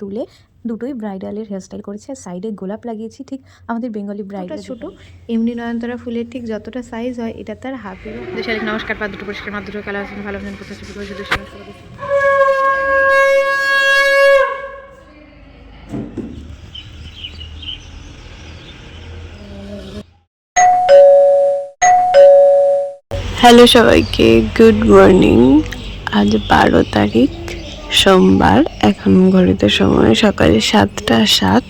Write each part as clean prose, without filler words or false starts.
তুলে দুটোই ব্রাইডালের হেয়ারস্টাইল করেছে। আর সাইডে গোলাপ লাগিয়েছি, ঠিক আমাদের বেঙ্গলি ব্রাইডাল ছোট। এমনি নয়নতারা ফুলের ঠিক যতটা সাইজ হয় এটা তার হাফেরও। শারীরিক নমস্কার, পা দুটো পরিষ্কার, মা দুটো কালা আছেন, ভালো আছেন, কোথাও ছবি করে শুধু হ্যালো সবাইকে, গুড মর্নিং। আজ 12 তারিখ সোমবার। এখন ঘড়িতে সময় সকালে 7টা 7।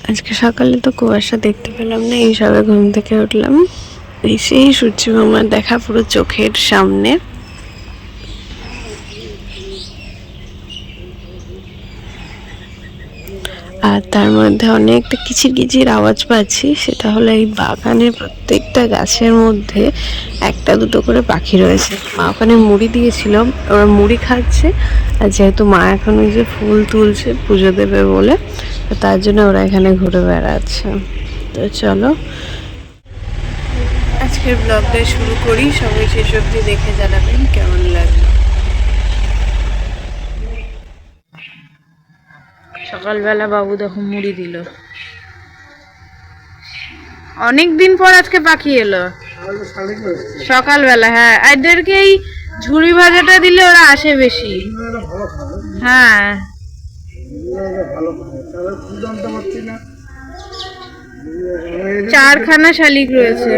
আজকে সকালে তো কুয়াশা দেখতে পেলাম না, এই সবে ঘুম থেকে উঠলাম, এই সেই সূর্য মামার দেখা পুরো চোখের সামনে। আর তার মধ্যে অনেকটা কিচির কিচির আওয়াজ পাচ্ছি, সেটা হলো এই বাগানের প্রত্যেকটা গাছের মধ্যে একটা দুটো করে পাখি রয়েছে। মা ওখানে মুড়ি দিয়েছিল, ওরা মুড়ি খাচ্ছে। আর যেহেতু মা এখন ওই যে ফুল তুলছে পুজো দেবে বলে, তার জন্য ওরা এখানে ঘুরে বেড়াচ্ছে। তো চলো আজকের ব্লগটা শুরু করি। সবাই শেষ অবধি দেখে জানাবেন কেমন লাগলো। সকালবেলা বাবু দেখো মুড়ি দিল, অনেকদিন পর আজকে পাখি এলো সকালবেলা। হ্যাঁ, এদেরকে এই ঝুড়ি ভাজাটা দিলে ওরা আসে বেশি। হ্যাঁ, চারখানা শালিক রয়েছে।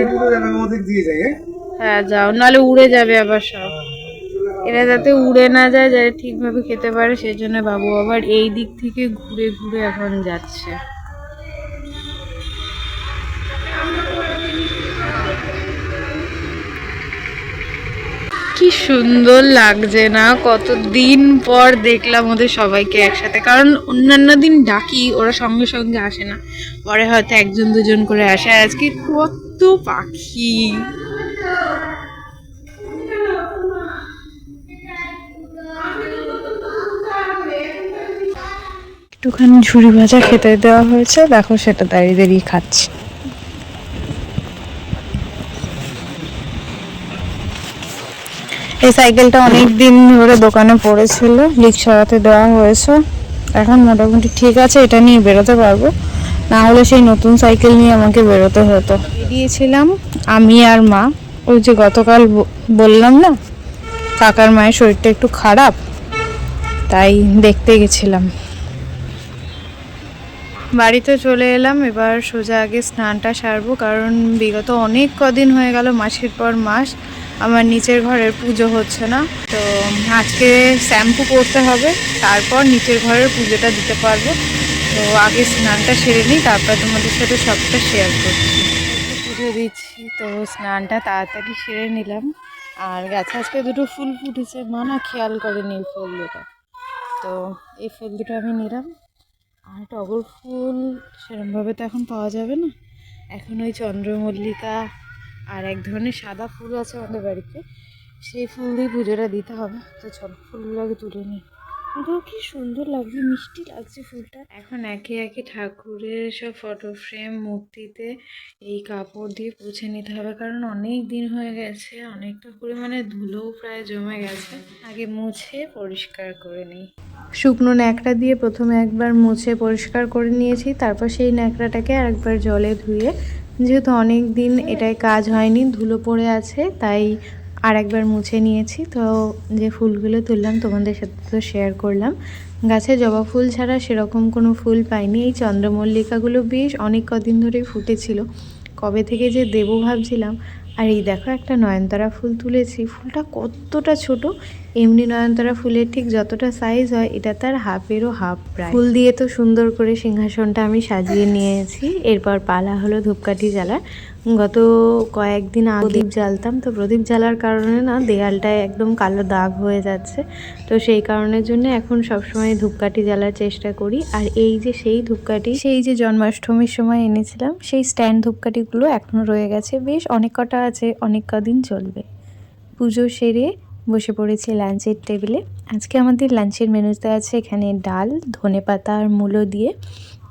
হ্যাঁ যাও, নাহলে উড়ে যাবে আবার সব। এরা যাতে উড়ে না যায়, যাতে ঠিকভাবে খেতে পারে, সেই জন্য বাবু আবার এই দিক থেকে ঘুরে ঘুরে এখন যাচ্ছে। কি সুন্দর লাগছে না, কতদিন পর দেখলাম ওদের সবাইকে একসাথে। কারণ অন্যান্য দিন ডাকি, ওরা সঙ্গে সঙ্গে আসে না, পরে হয়তো একজন দুজন করে আসে। আর আজকে কত পাখি! একটুখানি ঝুড়ি ভাজা খেতে দেওয়া হয়েছে, দেখো সেটা দাঁড়িয়ে দাঁড়িয়ে খাচ্ছে। এই সাইকেলটা অনেক দিন ধরে দোকানে পড়েছিল, লিক সরাতে দেওয়া হয়েছে, এখন মোটামুটি ঠিক আছে, এটা নিয়ে বেরোতে পারবো। না হলে সেই নতুন সাইকেল নিয়ে আমাকে বেরোতে হতো। বেরিয়েছিলাম আমি আর মা, ওই যে গতকাল বললাম না কাকার মায়ের শরীরটা একটু খারাপ, তাই দেখতে গেছিলাম। বাড়িতে চলে এলাম, এবার সোজা আগে স্নানটা সারবো, কারণ বিগত অনেক কদিন হয়ে গেল, মাসের পর মাস আমার নিচের ঘরের পুজো হচ্ছে না। তো আজকে শ্যাম্পু করতে হবে, তারপর নিচের ঘরের পুজোটা দিতে পারবো। তো আগে স্নানটা সেরে নিই, তারপর তোমাদের সাথে সবটা শেয়ার করছি। পুজো দিচ্ছি, তো স্নানটা তাড়াতাড়ি সেরে নিলাম। আর গাছে আজকে দুটো ফুল ফুটেছে, মা না খেয়াল করেনি এই ফুল দুটো, তো এই ফুল দুটো আমি নিলাম। আর টগর ফুল সেরকমভাবে তো এখন পাওয়া যাবে না, এখন ওই চন্দ্রমল্লিকা আর এক ধরনের সাদা ফুল আছে আমাদের বাড়িতে, সেই ফুল দিয়ে পুজোটা দিতে হবে। তো চল ফুলগুলো আগে তুলে নিই। এটাও কি সুন্দর লাগছে, মিষ্টি লাগছে ফুলটা। এখন একে একে ঠাকুরের সব ফটো ফ্রেম মূর্তিতে এই কাপড় দিয়ে পুছে নিতে হবে, কারণ অনেক দিন হয়ে গেছে, অনেকটা পরিমাণে ধুলোও প্রায় জমে গেছে। আগে মুছে পরিষ্কার করে নিই। শুকনো ন্যাকড়া দিয়ে প্রথমে একবার মুছে পরিষ্কার করে নিয়েছি, তারপর সেই ন্যাকড়াটাকে আরেকবার জলে ধুয়ে, যেহেতু অনেক দিন এটায় কাজ হয়নি, ধুলো পড়ে আছে, তাই আর একবার মুছে নিয়েছি। তো যে ফুলগুলো তুললাম তোমাদের সাথে তো শেয়ার করলাম। গাছে জবা ফুল ছাড়া সেরকম কোনো ফুল পাইনি। এই চন্দ্রমল্লিকাগুলো বেশ অনেক কদিন ধরেই ফুটেছিল, কবে থেকে যে দেবো ভাবছিলাম। আর এই দেখো একটা নয়নতারা ফুল তুলেছি, ফুলটা কতটা ছোট, এমনি নয়নতারা ফুলের ঠিক যতটা সাইজ হয় এটা তার হাফেরও হাফ প্রায়। ফুল দিয়ে তো সুন্দর করে সিংহাসনটা আমি সাজিয়ে নিয়েছি। এরপর পালা হলো ধূপকাঠি জ্বালার। গত কয়েকদিন আগে প্রদীপ জ্বালতাম, তো প্রদীপ জ্বালার কারণে না দেয়ালটায় একদম কালো দাগ হয়ে যাচ্ছে, তো সেই কারণের জন্য এখন সবসময় ধূপকাঠি জ্বালার চেষ্টা করি। আর এই যে সেই ধূপকাঠি, সেই যে জন্মাষ্টমীর সময় এনেছিলাম, সেই স্ট্যান্ড ধূপকাঠিগুলো এখনও রয়ে গেছে, বেশ অনেক কটা আছে, অনেক কদিন চলবে। পুজো সেরে বসে পড়েছি লাঞ্চের টেবিলে। আজকে আমাদের লাঞ্চের মেনুতে আছে এখানে ডাল, ধনেপাতা আর মূলো দিয়ে,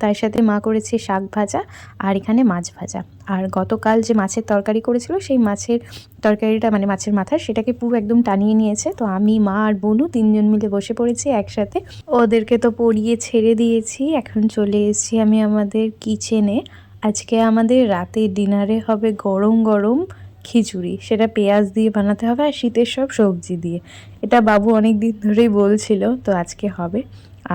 তার সাথে মা করেছে শাক ভাজা আর এখানে মাছ ভাজা। আর গতকাল যে মাছের তরকারি করেছিল সেই মাছের তরকারিটা মানে মাছের মাথা সেটাকে পুরো একদম টানিয়ে নিয়েছে। তো আমি, মা আর বোনু 3 জন মিলে বসে পড়েছি একসাথে। ওদেরকে তো পরিয়ে ছেড়ে দিয়েছি, এখন চলে এসেছি আমি আমাদের কিচেনে। আজকে আমাদের রাতে ডিনারে হবে গরম গরম খিচুড়ি, সেটা পেঁয়াজ দিয়ে বানাতে হবে আর শীতের সব সবজি দিয়ে। এটা বাবু অনেক দিন ধরেই বলছিল, তো আজকে হবে।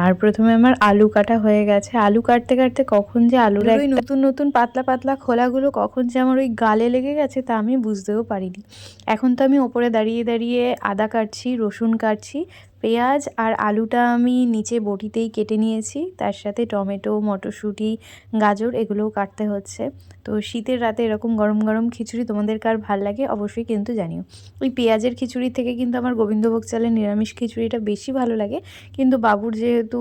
আর প্রথমে আমার আলু কাটা হয়ে গেছে। আলু কাটতে কাটতে কখন যে আলুর ওই নতুন নতুন পাতলা পাতলা খোলাগুলো কখন যে আমার ওই গালে লেগে গেছে তা আমি বুঝতেও পারিনি। এখন তো আমি ওপরে দাঁড়িয়ে দাঁড়িয়ে আদা কাটছি, রসুন কাটছি, পেঁয়াজ আর আলুটা আমি নিচে বটিতেই কেটে নিয়েছি, তার সাথে টমেটো, মটরশুঁটি, গাজর এগুলোও কাটতে হচ্ছে। তো শীতের রাতে এরকম গরম গরম খিচুড়ি তোমাদের কার ভাল লাগে অবশ্যই কিন্তু জানিও। ওই পেঁয়াজের খিচুড়ি থেকে কিন্তু আমার গোবিন্দভোগ চালের নিরামিষ খিচুড়িটা বেশি ভালো লাগে, কিন্তু বাবুর যেহেতু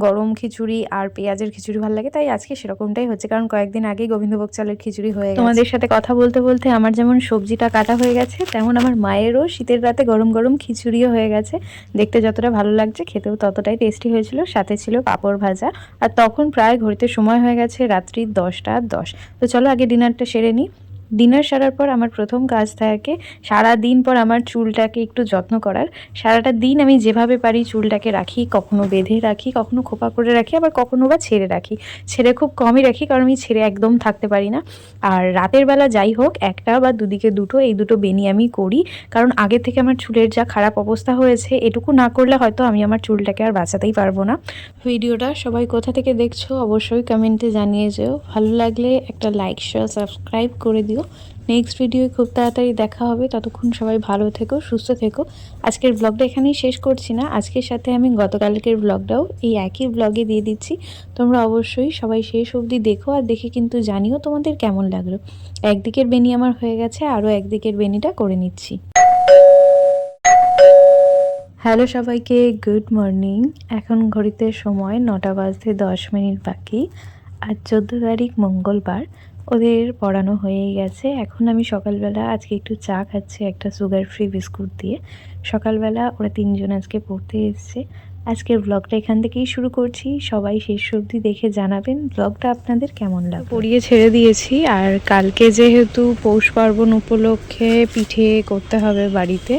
গরম খিচুড়ি আর পেঁয়াজের খিচুড়ি ভালো লাগে তাই আজকে সেরকমটাই হচ্ছে, কারণ কয়েকদিন আগেই গোবিন্দভোগ চালের খিচুড়ি হয়ে গেছে। তোমাদের সাথে কথা বলতে বলতে আমার যেমন সবজিটা কাটা হয়ে গেছে, তেমন আমার মায়েরও শীতের রাতে গরম গরম খিচুড়িও হয়ে গেছে। দেখতে যতটা ভালো লাগছে খেতেও ততটাই টেস্টি হয়েছিল, সাথে ছিল পাঁপড় ভাজা। আর তখন প্রায় ঘড়িতে সময় হয়ে গেছে রাত্রি 10টা 10। তো চলো আগে ডিনারটা সেরে নিই। ডিনার সারার পর আমার প্রথম কাজ থাকে সারা দিন পর আমার চুলটাকে একটু যত্ন করার। সারাটা দিন আমি যেভাবে পারি চুলটাকে রাখি, কখনো বেঁধে রাখি, কখনো খোপা করে রাখি, আবার কখনো বা ছেড়ে রাখি। ছেড়ে খুব কমই রাখি, কারণ আমি ছেড়ে একদম থাকতে পারি না। আর রাতের বেলা যাই হোক একটা বা দুদিকে দুটো, এই দুটো বেনি আমি করি, কারণ আগে থেকে আমার চুলের যা খারাপ অবস্থা হয়েছে, এটুকু না করলে হয়তো আমি আমার চুলটাকে আর বাঁচাতেই পারবো না। ভিডিওটা সবাই কোথা থেকে দেখছো অবশ্যই কমেন্টে জানিয়ে যেও। ভালো লাগলে একটা লাইক, শেয়ার, সাবস্ক্রাইব করে দিও। নেক্সট ভিডিওয়ে খুব তাড়াতাড়ি দেখা হবে, ততক্ষণ সবাই ভালো থেকো, সুস্থ থেকো। আজকের ব্লগটা এখানেই শেষ করছি না, আজকের সাথে আমি গতকালকের ব্লগটাও এই একই ব্লগে দিয়ে দিচ্ছি। তোমরা অবশ্যই সবাই শেষ অবধি দেখো, আর দেখে কিন্তু জানিও তোমাদের কেমন লাগলো। একদিকের বেনি আমার হয়ে গেছে, আরও একদিকের বেনিটা করে নিচ্ছি। হ্যালো সবাইকে, গুড মর্নিং। এখন ঘড়িতে সময় 9টা বাজতে 10 মিনিট বাকি। আজ 14 তারিখ মঙ্গলবার। ওদের পড়ানো হয়েই গেছে। এখন আমি সকালবেলা আজকে একটু চা খাচ্ছি একটা সুগার ফ্রি বিস্কুট দিয়ে। সকালবেলা ওরা 3 জন আজকে পড়তে এসছে। আজকের ব্লগটা এখান থেকেই শুরু করছি। সবাই শেষ অবধি দেখে জানাবেন ব্লগটা আপনাদের কেমন লাগে। পড়িয়ে ছেড়ে দিয়েছি, আর কালকে যেহেতু পৌষ পার্বণ উপলক্ষে পিঠে করতে হবে বাড়িতে,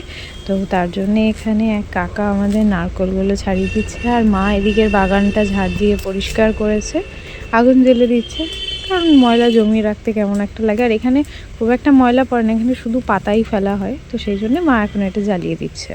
তো তার জন্যে এখানে এক কাকা আমাদের নারকলগুলো ছাড়িয়ে দিচ্ছে, আর মা এদিকের বাগানটা ঝাড় দিয়ে পরিষ্কার করেছে, আগুন জ্বেলে দিচ্ছে। কারণ ময়লা জমিয়ে রাখতে কেমন একটা লাগে, আর এখানে খুব একটা ময়লা পড়ে না, এখানে শুধু পাতাই ফেলা হয়, তো সেই জন্য মা এখন এটা জ্বালিয়ে দিচ্ছে।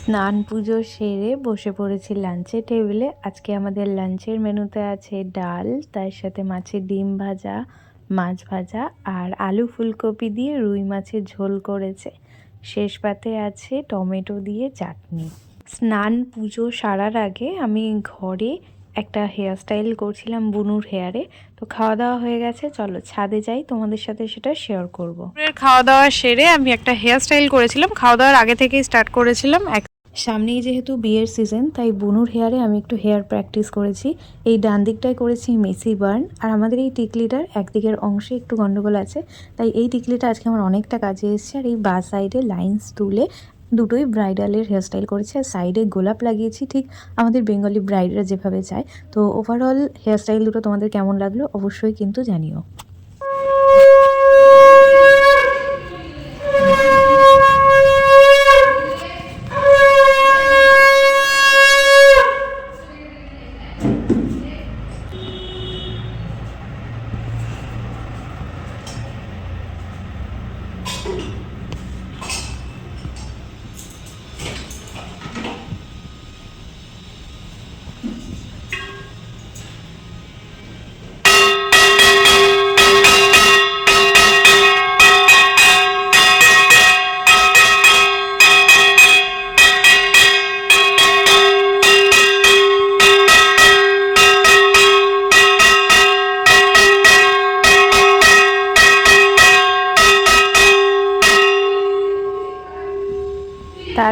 স্নান পুজো সেরে বসে পড়েছি লাঞ্চের টেবিলে। আজকে আমাদের লাঞ্চের মেনুতে আছে ডাল, তার সাথে মাছের ডিম ভাজা, মাছ ভাজা, আর আলু ফুলকপি দিয়ে রুই মাছের ঝোল করেছে। শেষ পাতে আছে টমেটো দিয়ে চাটনি। স্নান পুজো সারার আগে আমি ঘরে একটা হেয়ার স্টাইল করছিলাম বুনুর হেয়ারে। তো খাওয়া দাওয়া হয়ে গেছে, চলো ছাদে যাই, তোমাদের সাথে সেটা শেয়ার করব। খাওয়া দাওয়া সেরে আমি একটা হেয়ার স্টাইল করেছিলাম, খাওয়া দাওয়ার আগে থেকেই স্টার্ট করেছিলাম। সামনেই যেহেতু বিয়ের সিজন, তাই বুনুর হেয়ারে আমি একটু হেয়ার প্র্যাকটিস করেছি। এই ডান দিকটায় করেছি মেসি বার্ন, আর আমাদের এই টিকলিটার একদিকের অংশে একটু গন্ডগোল আছে, তাই এই টিকলিটা আজকে আমার অনেকটা কাজে এসেছে। আর এই বা সাইডে লাইন্স তুলে দুটোই ব্রাইডালের হেয়ারস্টাইল করেছি, আর সাইডে গোলাপ লাগিয়েছি, ঠিক আমাদের বেঙ্গলি ব্রাইডরা যেভাবে চায়। তো ওভারঅল হেয়ারস্টাইল দুটো তোমাদের কেমন লাগলো অবশ্যই কিন্তু জানিও।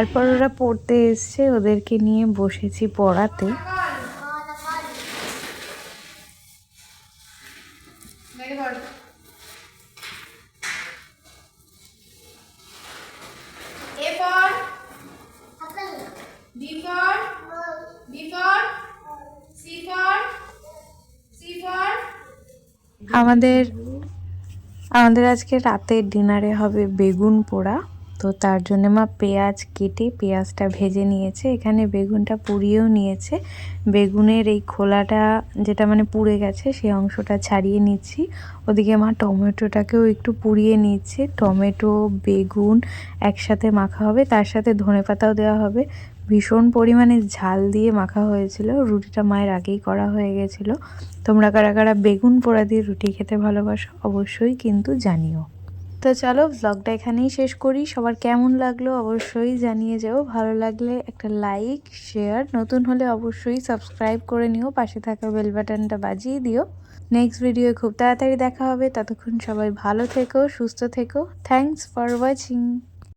তারপর ওরা পড়তে এসছে, ওদেরকে নিয়ে বসেছি পড়াতে। আমাদের আজকে রাতের ডিনারে হবে বেগুন পোড়া। তো তার জন্য মা পেঁয়াজ কেটে পেঁয়াজটা ভেজে নিয়েছে, এখানে বেগুনটা পুড়িয়েও নিয়েছে। বেগুনের এই খোলাটা যেটা মানে পুড়ে গেছে সেই অংশটা ছাড়িয়ে নিচ্ছি। ওদিকে মা টমেটোটাকেও একটু পুড়িয়ে নিচ্ছে। টমেটো বেগুন একসাথে মাখা হবে, তার সাথে ধনেপাতাও দেওয়া হবে। ভীষণ পরিমাণে ঝাল দিয়ে মাখা হয়েছিল। রুটিটা মায়ের আগেই করা হয়ে গেছিল। তোমরা কারা কারা বেগুন পোড়া দিয়ে রুটি খেতে ভালোবাসো অবশ্যই কিন্তু জানিও। তো চলো ব্লগটা এখানেই শেষ করি। সবার কেমন লাগলো অবশ্যই জানিয়ে যাও। ভালো লাগলে একটা লাইক শেয়ার, নতুন হলে অবশ্যই সাবস্ক্রাইব করে নিও, পাশে থাকা বেল বাটনটা বাজিয়ে দিও। নেক্সট ভিডিও খুব তাড়াতাড়ি দেখা হবে। ততক্ষণ সবাই ভালো থেকো, সুস্থ থেকো। Thanks for watching.